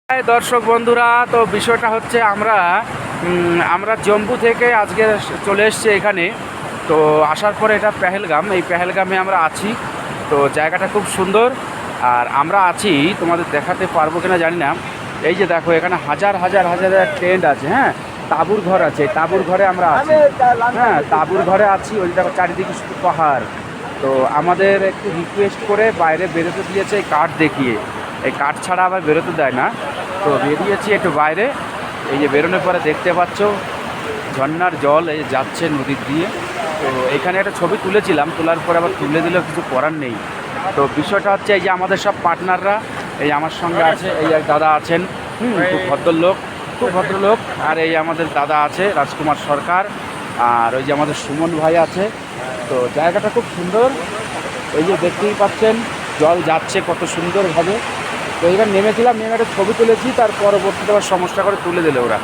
দর্শক বন্ধুরা, তো বিষয়টা হচ্ছে আমরা জম্মু থেকে আজকে চলে এসেছি এখানে। তো আসার পরে এটা পেহেলগাম, এই পেহেলগামে আমরা আছি। তো জায়গাটা খুব সুন্দর, আর আমরা আছি তোমাদের দেখাতে পারবো কিনা জানি না। এই যে দেখো, এখানে হাজার হাজার হাজার টেন্ট আছে, হ্যাঁ, তাঁবুর ঘর আছে। তাঁবুর ঘরে আমরা আছি, হ্যাঁ, তাঁবুর ঘরে আছি। ওই দেখো চারিদিকে শুধু পাহাড়। তো আমাদের একটু রিকোয়েস্ট করে বাইরে বেরোতে দিয়েছে এই কার্ড দেখিয়ে। এই কার্ড ছাড়া আবার বেরোতে দেয় না। তো বেরিয়েছি একটু বাইরে। এই যে বেরোনোর পরে দেখতে পাচ্ছ ঝর্ণার জল এই যাচ্ছে নদীর দিয়ে। তো এখানে একটা ছবি তুলেছিলাম, তোলার পরে আবার তুলে দিলেও কিছু করার নেই। তো বিষয়টা হচ্ছে এই যে আমাদের সব পার্টনাররা এই আমার সঙ্গে আছে। এই এক দাদা আছেন, খুব ভদ্রলোক, খুব ভদ্রলোক। আর এই আমাদের দাদা আছে রাজকুমার সরকার, আর ওই যে আমাদের সুমন ভাই আছে। তো জায়গাটা খুব সুন্দর, এই যে দেখতেই পাচ্ছেন জল যাচ্ছে কত সুন্দরভাবে। তো এবার নেমেছিলাম, নেমে একটা ছবি তুলেছি, তার পরবর্তীতে আবার সমস্যা করে তুলে দিলে ওরা।